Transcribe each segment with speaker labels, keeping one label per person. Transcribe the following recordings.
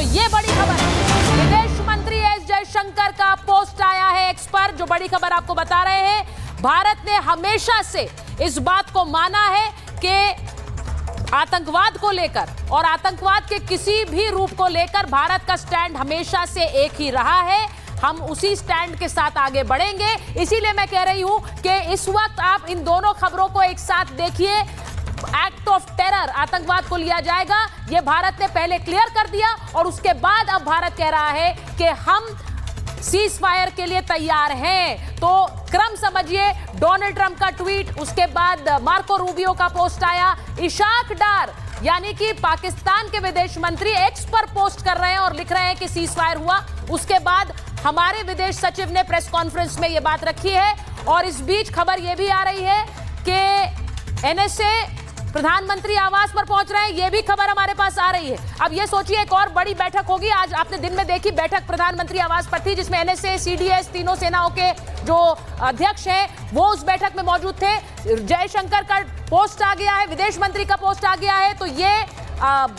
Speaker 1: ये बड़ी खबर है, विदेश मंत्री एस जयशंकर का पोस्ट आया है एक्स पर, जो बड़ी खबर आपको बता रहे हैं। भारत ने हमेशा से इस बात को माना है कि आतंकवाद को लेकर और आतंकवाद के किसी भी रूप को लेकर भारत का स्टैंड हमेशा से एक ही रहा है। हम उसी स्टैंड के साथ आगे बढ़ेंगे। इसीलिए मैं कह रही हूं कि इस वक्त आप इन दोनों खबरों को एक साथ देखिए। एक्ट ऑफ टेरर, आतंकवाद को लिया जाएगा, यह भारत ने पहले क्लियर कर दिया और उसके बाद अब भारत कह रहा है कि हम सीज फायर के लिए तैयार हैं। तो क्रम समझिए, डोनाल्ड ट्रंप का ट्वीट, उसके बाद मार्को रूबियो का पोस्ट आया, इशाक डार यानी कि पाकिस्तान के विदेश मंत्री एक्स पर पोस्ट कर रहे हैं और लिख रहे हैं कि सीज फायर हुआ। उसके बाद हमारे विदेश सचिव ने प्रेस कॉन्फ्रेंस में यह बात रखी है। और इस बीच खबर यह भी आ रही है कि एनएसए प्रधानमंत्री आवास पर पहुंच रहे हैं, यह भी खबर हमारे पास आ रही है। अब यह सोचिए, एक और बड़ी बैठक होगी। आज आपने दिन में देखी बैठक प्रधानमंत्री आवास पर थी, जिसमें एनएसए, सीडीएस, तीनों सेनाओं के जो अध्यक्ष हैं वो उस बैठक में मौजूद थे। जयशंकर का पोस्ट आ गया है, विदेश मंत्री का पोस्ट आ गया है, तो ये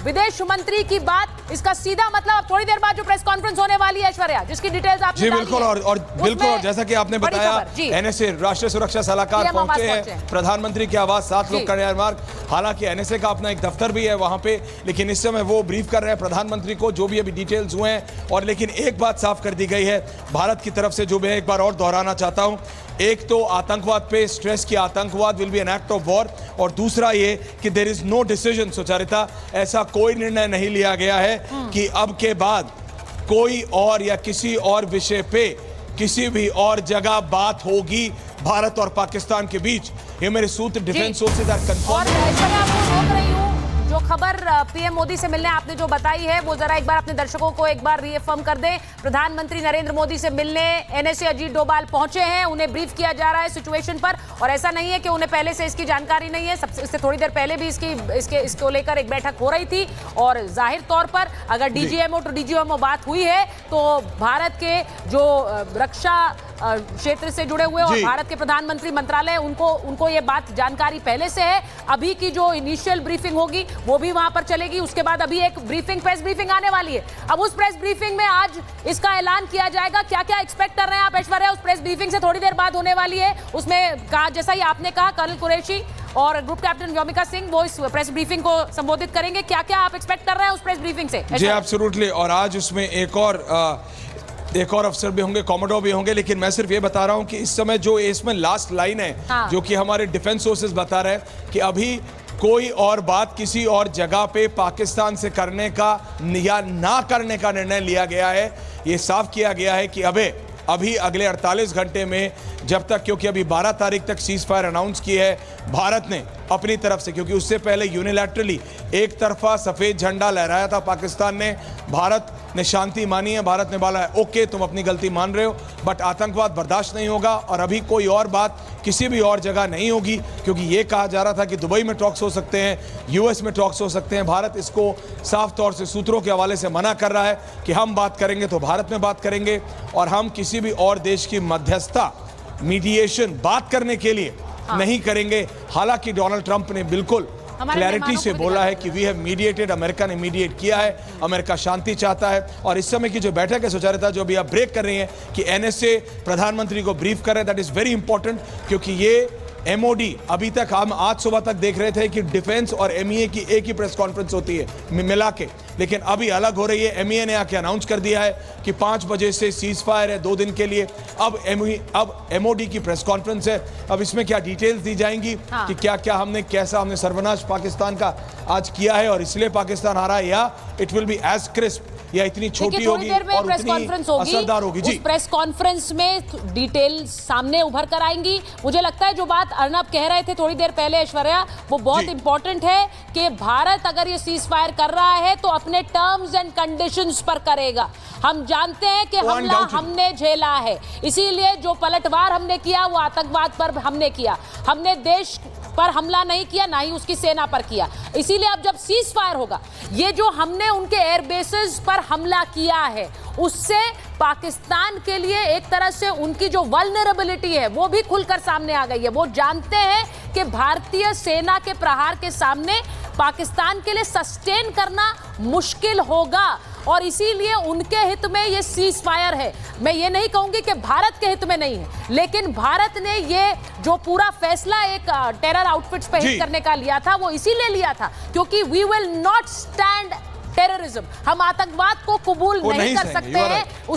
Speaker 1: विदेश मंत्री की बात, इसका सीधा मतलब थोड़ी देर बाद जो प्रेस कॉन्फ्रेंस होने वाली है ऐश्वर्या, जिसकी डिटेल्स आपने
Speaker 2: जी बिल्कुल, और बिल्कुल, और जैसा कि आपने बताया, एनएसए राष्ट्रीय सुरक्षा सलाहकार पहुंचे हैं प्रधानमंत्री के आवास, 7 लोग का मार्ग। हालांकि एनएसए का अपना एक दफ्तर भी है वहां पे, लेकिन इस समय वो ब्रीफ कर रहे हैं प्रधानमंत्री को जो भी अभी डिटेल्स हुए हैं। और लेकिन एक बात साफ कर दी गई है भारत की तरफ से, जो मैं एक बार और दोहराना चाहता हूं। एक तो आतंकवाद पे स्ट्रेस किया, आतंकवाद will be an act of war, और दूसरा ये कि there is no decision, Sucharita, ऐसा कोई निर्णय नहीं लिया गया है कि अब के बाद कोई और या किसी और विषय पे किसी भी और जगह बात होगी भारत और पाकिस्तान के बीच। ये मेरे सूत्र डिफेंस सोर्सेज आर कंफर्म।
Speaker 1: जो खबर पीएम मोदी से मिलने आपने जो बताई है, वो जरा एक बार अपने दर्शकों को एक बार रीअफर्म कर दें। प्रधानमंत्री नरेंद्र मोदी से मिलने एनएसए अजीत डोभाल पहुंचे हैं, उन्हें ब्रीफ किया जा रहा है सिचुएशन पर। और ऐसा नहीं है कि उन्हें पहले से इसकी जानकारी नहीं है, इससे थोड़ी देर पहले भी इसको लेकर एक बैठक हो रही थी। और जाहिर तौर पर अगर डीजीएमओ टू डीजीएमओ बात हुई है, तो भारत के जो रक्षा क्षेत्र से जुड़े हुए और भारत के प्रधानमंत्री मंत्रालय, उनको ये बात जानकारी पहले से है। अभी की जो इनिशियल ब्रीफिंग होगी वो भी वहां पर चलेगी। उसके बाद अभी एक प्रेस ब्रीफिंग आने वाली है। अब उस प्रेस ब्रीफिंग में आज इसका ऐलान किया जाएगा। क्या क्या एक्सपेक्ट कर रहे हैं आप ऐश्वर्या? उस प्रेस ब्रीफिंग से थोड़ी देर बाद होने वाली है। उसमें कहा, जैसा ही आपने कहा, कर्नल कुरैशी और ग्रुप कैप्टन व्योमिका सिंह वो इस प्रेस ब्रीफिंग को संबोधित करेंगे। क्या क्या आप एक्सपेक्ट कर रहे हैं उस प्रेस ब्रीफिंग से?
Speaker 2: जी एब्सोल्युटली, और आज उसमें एक और अफसर भी होंगे, कॉमोडोर भी होंगे। लेकिन मैं सिर्फ ये बता रहा हूं कि इस समय जो इसमें लास्ट लाइन है, जो कि हमारे डिफेंस सोर्सेज बता रहे हैं कि अभी कोई और बात किसी और जगह पे पाकिस्तान से करने का या ना करने का निर्णय लिया गया है। ये साफ किया गया है कि अभी अगले 48 घंटे में, जब तक, क्योंकि अभी 12 तारीख तक सीज फायर अनाउंस की है भारत ने अपनी तरफ से, क्योंकि उससे पहले यूनिलैटरली एक तरफा सफेद झंडा लहराया था पाकिस्तान ने। भारत ने शांति मानी है, भारत ने बोला है ओके तुम अपनी गलती मान रहे हो, बट आतंकवाद बर्दाश्त नहीं होगा। और अभी कोई और बात किसी भी और जगह नहीं होगी, क्योंकि ये कहा जा रहा था कि दुबई में टॉक्स हो सकते हैं, यूएस में टॉक्स हो सकते हैं। भारत इसको साफ तौर से सूत्रों के हवाले से मना कर रहा है कि हम बात करेंगे तो भारत में बात करेंगे, और हम किसी भी और देश की मध्यस्थता, मीडिएशन बात करने के लिए नहीं करेंगे। हालांकि डोनाल्ड ट्रंप ने बिल्कुल क्लैरिटी से बोला है कि वी हैव मीडिएटेड, अमेरिका ने मीडिएट किया है, अमेरिका शांति चाहता है। और इस समय की जो बैठक है सुचारिता, जो भी आप ब्रेक कर रही हैं कि एनएसए प्रधानमंत्री को ब्रीफ कर रहे हैं, दैट इज वेरी इंपॉर्टेंट, क्योंकि ये एमओडी, अभी तक हम आज सुबह तक देख रहे थे कि डिफेंस और एमईए की एक ही प्रेस कॉन्फ्रेंस होती है मिला के, लेकिन अभी अलग हो रही है। एमईए ने आके अनाउंस कर दिया है कि 5 बजे से सीज फायर है 2 दिन के लिए। अब एमओडी की प्रेस कॉन्फ्रेंस है। अब इसमें क्या डिटेल्स दी जाएंगी कि क्या कैसा हमने सर्वनाश पाकिस्तान का आज किया है और इसलिए पाकिस्तान हारा है, या it will be as crisp, या इतनी छोटी होगी और उतनी असरदार होगी। जी,
Speaker 1: उस प्रेस कॉन्फ्रेंस में डिटेल्स सामने उभर कर आएंगी। मुझे लगता है जो बात अर्नब कह रहे थे थोड़ी देर पहले ऐश्वर्या, वो बहुत इंपॉर्टेंट है कि भारत अगर ये सीज फायर कर रहा है तो अपने टर्म्स एंड कंडीशंस पर करेगा। हम जानते हैं कि हमला हमने झेला है, इसीलिए जो पलटवार हमने किया वो आतंकवाद पर हमने किया। हमने देश पर हमला नहीं किया, ना ही उसकी सेना पर किया। इसीलिए अब जब सीज फायर होगा, ये जो हमने उनके एयरबेसेस पर हमला किया है, उससे पाकिस्तान के लिए एक तरह से उनकी जो वल्नरेबिलिटी है वो भी खुलकर सामने आ गई है। वो जानते हैं कि भारतीय सेना के प्रहार के सामने पाकिस्तान के लिए सस्टेन करना मुश्किल होगा और इसीलिए उनके हित में ये सीज फायर है। मैं ये नहीं कहूंगी कि भारत के हित में नहीं है, लेकिन भारत ने ये जो पूरा फैसला एक टेरर आउटफिट्स पे हिट करने का लिया था वो इसीलिए लिया था क्योंकि we will not stand terrorism. हम आतंकवाद को कबूल नहीं कर सकते हैं।